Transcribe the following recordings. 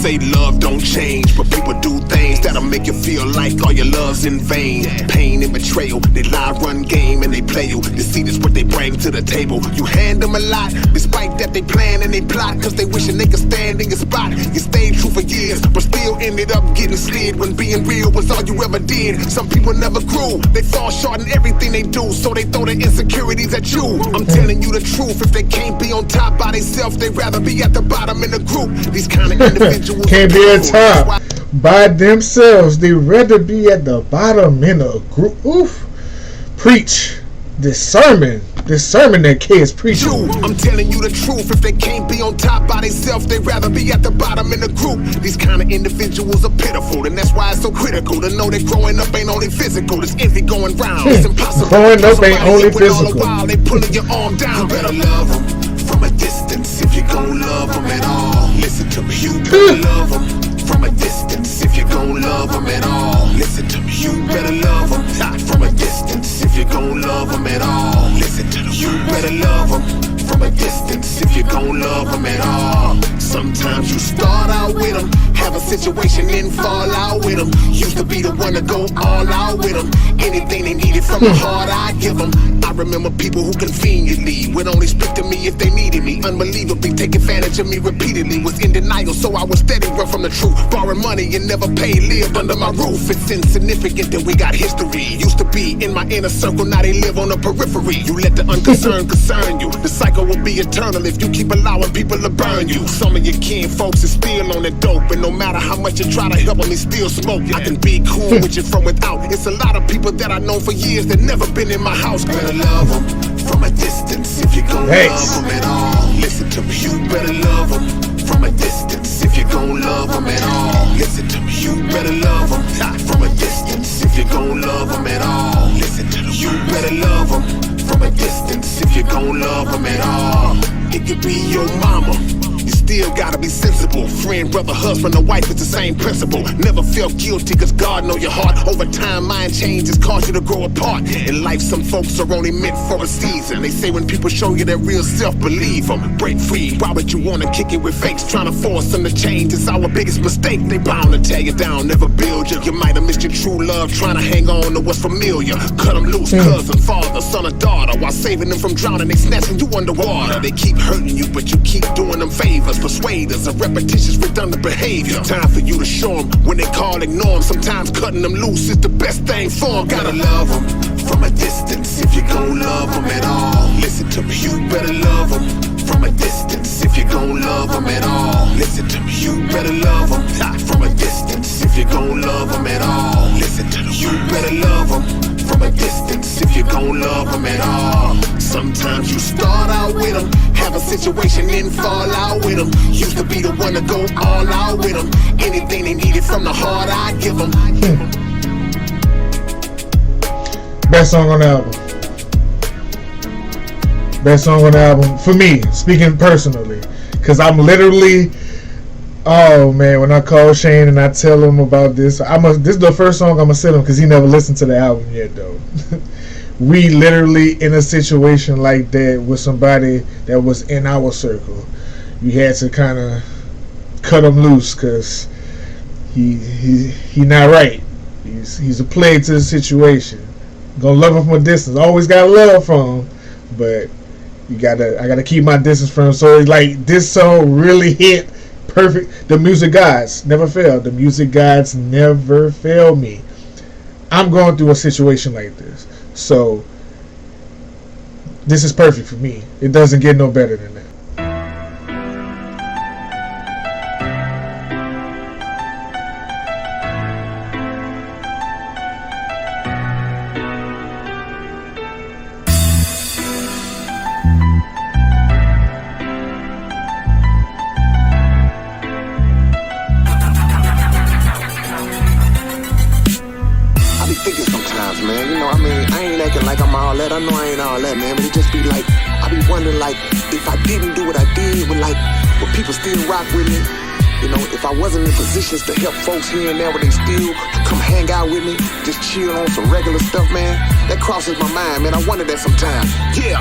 say love don't change, but people do things that'll make you feel like all your love's in vain. Pain and betrayal, they lie, run game, and they play you. Deceit is what they bring to the table. You hand them a lot, despite that they plan and they plot, cause they wishing they could stand in your spot. You stayed true for years, but still ended up getting slid when being real was all you ever did. Some people never grew, they fall short in everything they do, so they throw their insecurities at you. I'm telling you the truth, if they can't be on top by themselves, they'd rather be at the bottom in the group. These kind of individuals can't be at top by themselves, they'd rather be at the bottom in a group. Oof. Preach. This sermon that K is preaching. I'm telling you the truth, if they can't be on top by themselves, they'd rather be at the bottom in the group. These kind of individuals are pitiful, and that's why it's so critical to know that growing up ain't only physical. There's envy going round, it's impossible. Growing up ain't only physical. While they pulling your arm down, you better love them from a distance if you gon' love them at all. Listen to me, you better love them from a distance if you gon' love them at all. Listen to me, you better love them from a distance if you gon' love them at all. Listen to me, you better love them from a distance if you gon' love them at all. Sometimes you start out with them, have a situation, then fall out with them. Used to be the one to go all out with them. Anything they needed from the heart, I give them. I remember people who conveniently would only speak to me if they needed me. Unbelievably take advantage of me repeatedly. Was in denial, so I was steady, run from the truth. Borrowing money and never paid, lived under my roof. It's insignificant that we got history. Used to be in my inner circle, now they live on the periphery. You let the unconcerned concern you. The cycle will be eternal if you keep allowing people to burn you. Some of your kin folks is still on the dope, and no matter how much you try to help them, they still smoke. I can be cool with you from without. It's a lot of people that I know for years that never been in my house. Better love them from a distance if you gon' love them at all. Listen to me, you better love them from a distance if you gon' love them at all. Listen to me, you better love them from a distance if you gon' love them at all. Listen to me, you better love them from a distance if you gon' love them at all. It could be your mama. You still gotta be sensible. Friend, brother, husband, or wife, it's the same principle. Never feel guilty, cause God know your heart. Over time, mind changes cause you to grow apart. In life, some folks are only meant for a season. They say when people show you their real self, believe them. Break free. Why would you wanna kick it with fakes? Trying to force them to change is our biggest mistake. They bound to tear you down, never build you. You might have missed your true love, trying to hang on to what's familiar. Cut them loose, cousin, father, son, or daughter. While saving them from drowning, they snatching you underwater. They keep hurting you, but you keep doing them favors. Persuaders of repetitious, redundant behavior. Time for you to show them when they call, ignore them. Sometimes cutting them loose is the best thing for them. Gotta love them from a distance if you gon' love them at all. Listen to me, you better love them from a distance if you gon' love them at all. Listen to me, you better love them from a distance if you gon' love them at all. Listen to me, you better love them from a distance if you gon' love them at all. Sometimes you start out with them, have a situation, then fall out with them. Used to be the one to go all out with them. Anything they needed from the heart, I give them. Best song on the album. Best song on the album for me, speaking personally, because I'm literally, oh man, when I call Shane and I tell him about this, this is the first song I'm gonna send him because he never listened to the album yet though. We literally in a situation like that with somebody that was in our circle. You had to kind of cut him loose because he not right. He's a plague to the situation. Gonna love him from a distance. Always got love from him, but I gotta keep my distance from him. So it's like this song really hit perfect. The music gods never fail. The music gods never fail me. I'm going through a situation like this, so this is perfect for me. It doesn't get no better than that. Man, you know, I mean, I ain't acting like I'm all that. I know I ain't all that, man, but it just be like, I be wondering, like, if I didn't do what I did, would people still rock with me? You know, if I wasn't in positions to help folks here and there, would they still come hang out with me, just chill on some regular stuff, man? That crosses my mind, man. I wonder that sometimes. Yeah.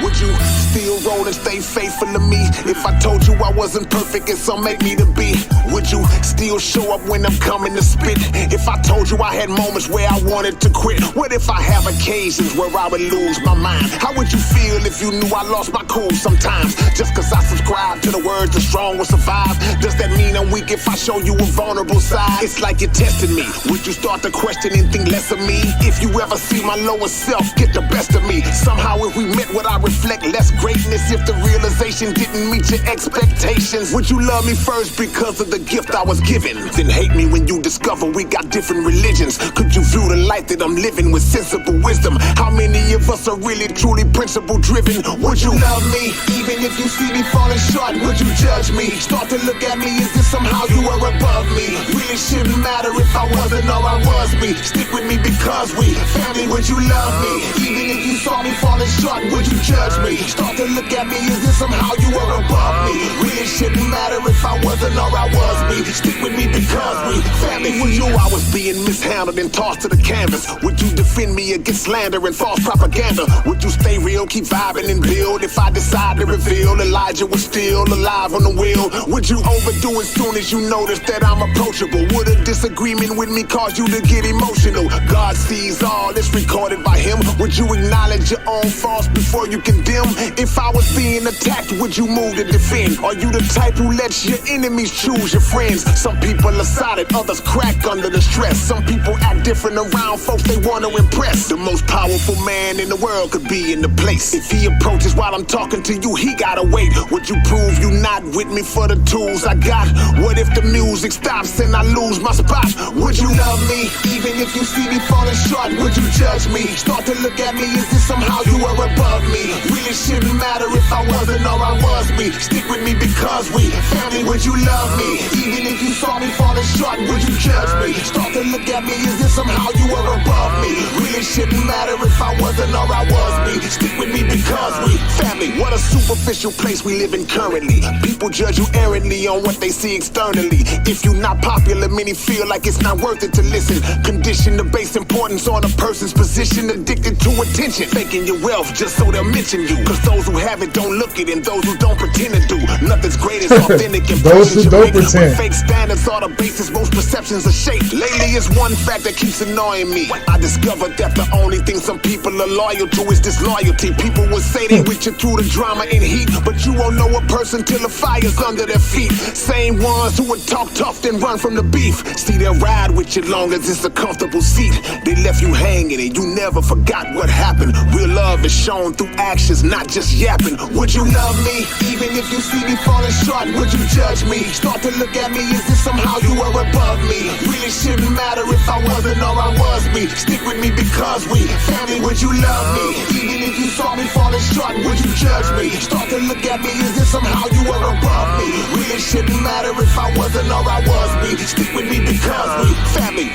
Would you still road and stay faithful to me? If I told you I wasn't perfect and some make me to be, would you still show up when I'm coming to spit? If I told you I had moments where I wanted to quit, what if I have occasions where I would lose my mind? How would you feel if you knew I lost my cool sometimes? Just cause I subscribe to the words the strong will survive, does that mean I'm weak if I show you a vulnerable side? It's like you're testing me. Would you start to question and think less of me? If you ever see my lower self get the best of me, somehow if we met would I reflect less greatness? If the realization didn't meet your expectations, would you love me first because of the gift I was given, then hate me when you discover we got different religions? Could you view the life that I'm living with sensible wisdom? How many of us are really truly principle driven? Would you love me even if you see me falling short? Would you judge me? Start to look at me as if somehow you are above me. Really shouldn't matter if I wasn't or I was me. Stick with me because we family. Would you love me even if you saw me falling short? Would you judge me? Start to look at me as if somehow you were above me. Really shouldn't matter if I wasn't or I was me. Stick with me because we family. Would you I was being mishandled and tossed to the canvas? Would you defend me against slander and false propaganda? Would you stay real, keep vibing and build if I decide to reveal Elijah was still alive on the wheel? Would you overdo it soon as you notice that I'm approachable? Would a disagreement with me cause you to get emotional? God sees all, it's recorded by him. Would you acknowledge your own faults before you condemn? If I was being attacked, would you move to defend? Are you the type who lets your enemies choose your friends? Some people are solid, others crack under the stress. Some people act different around folks they want to impress. The most powerful man in the world could be in the place. If he approaches while I'm talking to you, he gotta wait. Would you prove you not with me for the tools I got? What if the music stops and I lose my spot? Would you love me even if you see me falling short? Would you judge me? Start to look at me as if somehow you are above me. Really shouldn't matter if I wasn't or I was me. Stick with me because we family. Would you love me even if you saw me falling short? Would you judge me? Start to look at me as if somehow you were above me. Really shouldn't matter if I wasn't or I was me. Stick with me because we family. What a superficial place we live in currently. People judge you errantly on what they see externally. If you're not popular, many feel like it's not worth it to listen. Condition to base importance on a person's position. Addicted to attention, faking your wealth just so they'll mention you. Cause those who have it don't look it, and those who don't pretend to do. Nothing's great as authentic and those who don't pretend. Fake standards are the basis, most perceptions are shaped. Lately it's one fact that keeps annoying me. I discovered that the only thing some people are loyal to is disloyalty. People will say they with you through the drama and heat, but you won't know a person till the fire's under their feet. Same ones who would talk tough then run from the beef. See, they'll ride with you long as it's a comfortable seat. They left you hanging and you never forgot what happened. Real love is shown through actions, not just yapping. Would you love me even if you see me falling short? Would you judge me? Start to look at me as if somehow you were above me. Really shouldn't matter if I wasn't or I was me. Stick with me because we family. Would you love me even if you saw me falling short? Would you judge me? Start to look at me as if somehow you were above me. Really shouldn't matter if I wasn't or I was me. Stick with me because we family.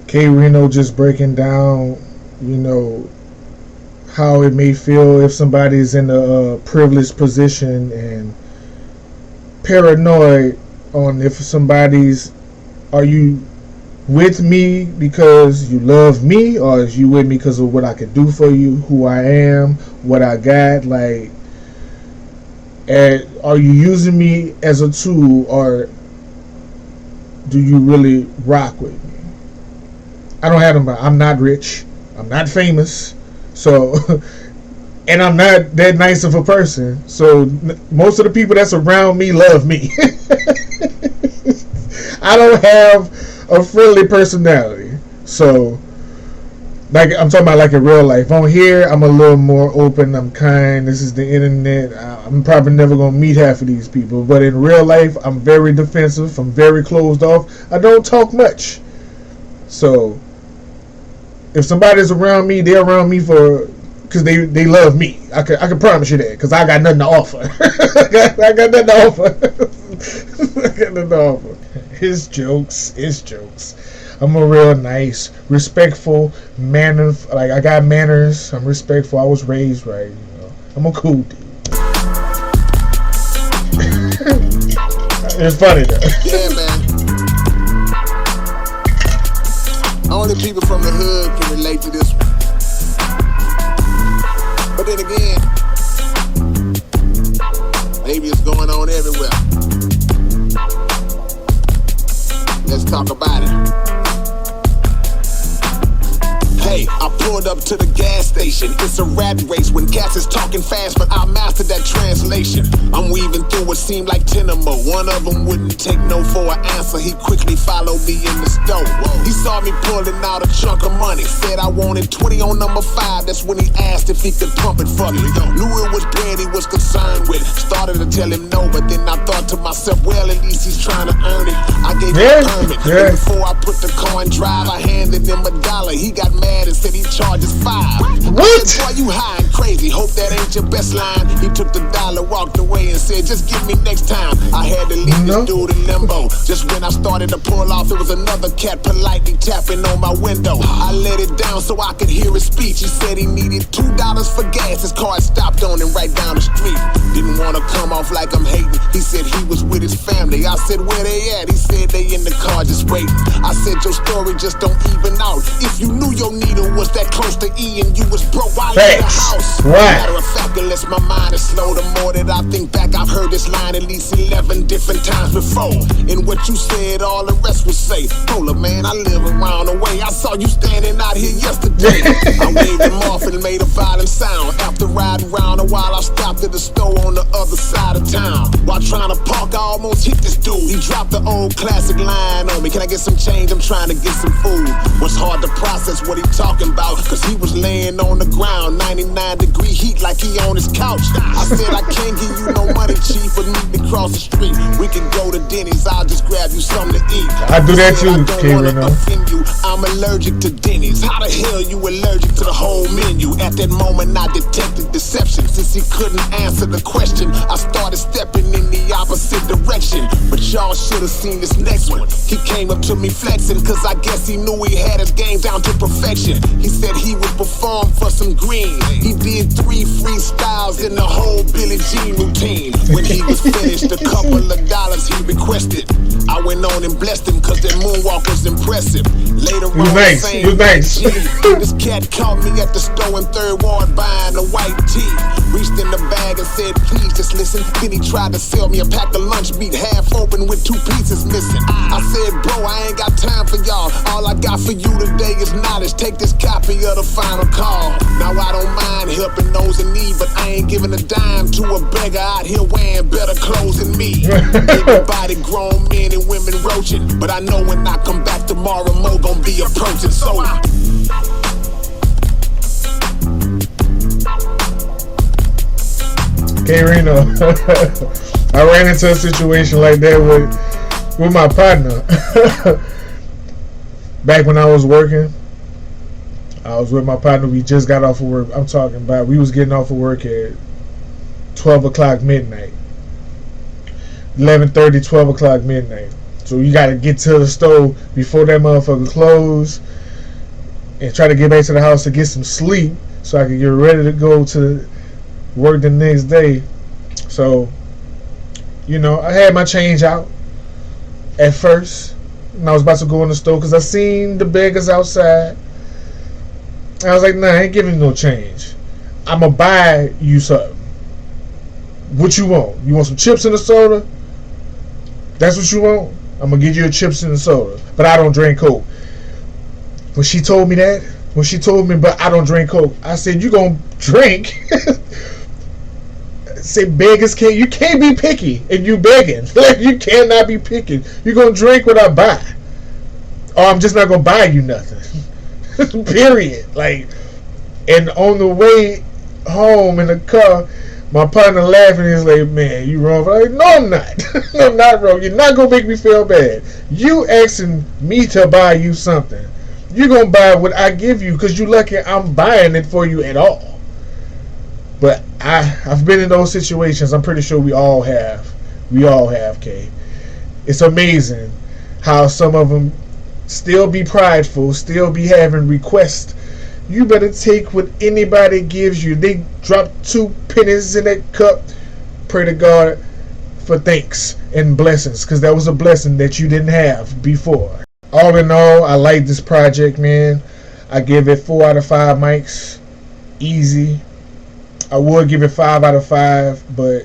K-Rino just breaking down, you know, how it may feel if somebody's in a privileged position and paranoid on if somebody's, are you with me because you love me, or is you with me because of what I can do for you, who I am, what I got, like, and are you using me as a tool, or do you really rock with me? I don't have them. I'm not rich. I'm not famous. So, and I'm not that nice of a person. So most of the people that's around me love me. I don't have a friendly personality. So, like I'm talking about like in real life. On here, I'm a little more open. I'm kind. This is the internet. I'm probably never going to meet half of these people. But in real life, I'm very defensive. I'm very closed off. I don't talk much. So, if somebody's around me, they're around me because they love me. I can promise you that, because I got nothing to offer. I got nothing to offer. I got nothing to offer. It's jokes. I'm a real nice, respectful man. Like, I got manners. I'm respectful. I was raised right. You know, I'm a cool dude. It's funny though. Yeah, man. Only people from the hood can relate to this one. But then again, maybe it's going on everywhere. Let's talk about it. Hey, I pulled up to the gas station. It's a rat race when cats is talking fast, but I mastered that translation. I'm weaving through what seemed like 10 or more. One of them wouldn't take no for an answer. He quickly followed me in the store. He saw me pulling out a chunk of money. Said I wanted 20 on number 5. That's when he asked if he could pump it for me. Knew it was bread he was concerned with. Started to tell him no, but then I thought to myself, well, at least he's trying to earn it. I gave him a permit. And before I put the car in drive, I handed him $1. He got mad and said he charges 5. What? Boy, you high and crazy. Hope that ain't your best line. He took the $1, walked away, and said, just give me next time. I had to leave this dude in limbo. Just when I started to pull off, it was another cat politely tapping on my window. I let it down so I could hear his speech. He said he needed $2 for gas. His car stopped on him right down the street. Didn't want to come off like I'm hating. He said he was with his family. I said, where they at? He said they in the car just waiting. I said, your story just don't even out. If you knew your needle was that close to E and you was broke while in the house. Matter of fact, unless my mind is slow, the more that I think back, I've heard this line at least 11 different times before. And what you said, all the rest was say, Polar man, I live around the way. I saw you standing out here yesterday. I waved him off and made a violent sound. After riding around a while, I stopped at the store on the other side of town. While trying to park, I almost hit this dude. He dropped the old classic line on me. Can I get some change? I'm trying to get some food. Was hard to process what he talking about, cause he was laying on the ground, 99-degree heat like he on his couch. I said, I can't give you no money, chief, but meet me across the street. We can go to Denny's, I'll just grab you something to eat. I do that too, K-Rino. I'm allergic to Denny's. How the hell you allergic to the whole menu? At that moment I detected deception. Since he couldn't answer the question, I started stepping in the opposite direction. But y'all should have seen this next one. He came up to me flexing, cause I guess he knew he had his game down to perfection. He said he would perform for some green. He did 3 freestyles in the whole Billie Jean routine. When he was finished, a couple of dollars he requested. I went on and blessed him cause that moonwalk was impressive. Later on, this cat caught me at the store in 3rd Ward buying a white tee. Reached in the bag and said, please just listen. Then he tried to sell me a pack of lunch meat, half open with 2 pieces missing. I said, bro, I ain't got time for y'all. All I got for you today is knowledge. Take this copy of the final call. Now I don't mind helping those in need, but I ain't giving a dime to a beggar out here wearing better clothes than me. Everybody grown men and women roaching, but I know when I come back tomorrow, more gon' be approaching. So K-Rino, I ran into a situation like that with my partner. Back when I was working, I was with my partner. We just got off of work. I'm talking about we was getting off of work at 12 o'clock midnight. 11:30, 12 o'clock midnight. So you got to get to the store before that motherfucker close and try to get back to the house to get some sleep so I can get ready to go to work the next day. So, you know, I had my change out at first. And I was about to go in the store because I seen the beggars outside. I was like, nah, I ain't giving you no change. I'm going to buy you something. What you want? You want some chips and a soda? That's what you want? I'm going to give you a chips and a soda. But I don't drink Coke. When she told me that, but I don't drink Coke, I said, you going to drink? Say beggars you can't be picky and you begging. Like, you cannot be picky. You're going to drink what I buy. Or I'm just not going to buy you nothing. Period. Like, and on the way home in the car, my partner laughing. He's like, man, you wrong. I'm like, no, I'm not. I'm not wrong. You're not going to make me feel bad. You asking me to buy you something. You're going to buy what I give you because you lucky I'm buying it for you at all. But I've been in those situations. I'm pretty sure we all have. We all have, Kay. It's amazing how some of them still be prideful, still be having requests. You better take what anybody gives you. They drop 2 pennies in that cup. Pray to God, for thanks and blessings, because that was a blessing that you didn't have before. All in all, I like this project, man. I give it 4 out of 5 mics. Easy. I would give it 5 out of 5, but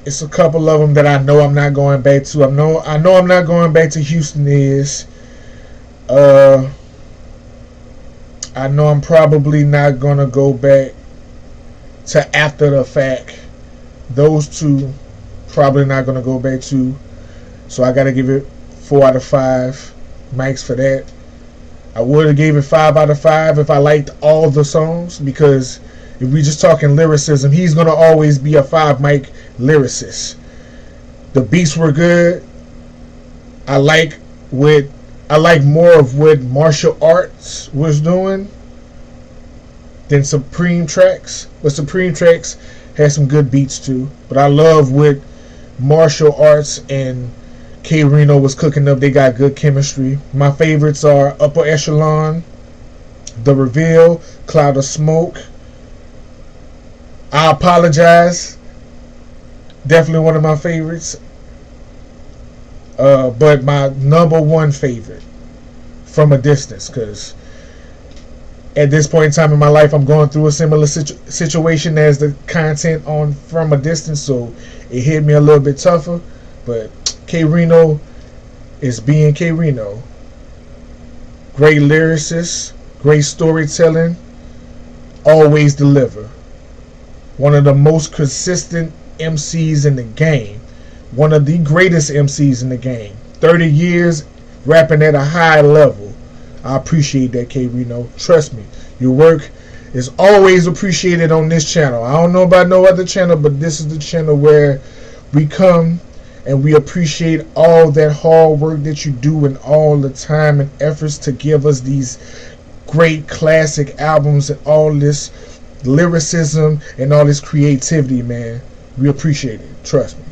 it's a couple of them that I know I'm not going back to. I know I'm not going back to Houston is. I know I'm probably not gonna go back to After the Fact. Those two probably not gonna go back to. So I gotta give it 4 out of 5 mics for that. I would have gave it 5 out of 5 if I liked all the songs, because if we just talking lyricism, he's gonna always be a 5 mic lyricist. The beats were good. I like more of what Martial Arts was doing than Supreme Tracks. But Supreme Tracks had some good beats too. But I love what Martial Arts and K-Rino was cooking up. They got good chemistry. My favorites are Upper Echelon, The Reveal, Cloud of Smoke. I Apologize. Definitely one of my favorites. But my number one favorite, From a Distance, because at this point in time in my life, I'm going through a similar situation as the content on From a Distance, so it hit me a little bit tougher. But K-Rino is being K-Rino. Great lyricist, great storytelling, always deliver. One of the most consistent MCs in the game. One of the greatest MCs in the game. 30 years rapping at a high level. I appreciate that, K-Rino. Trust me, your work is always appreciated on this channel. I don't know about no other channel, but this is the channel where we come and we appreciate all that hard work that you do and all the time and efforts to give us these great classic albums and all this lyricism and all this creativity, man. We appreciate it. Trust me.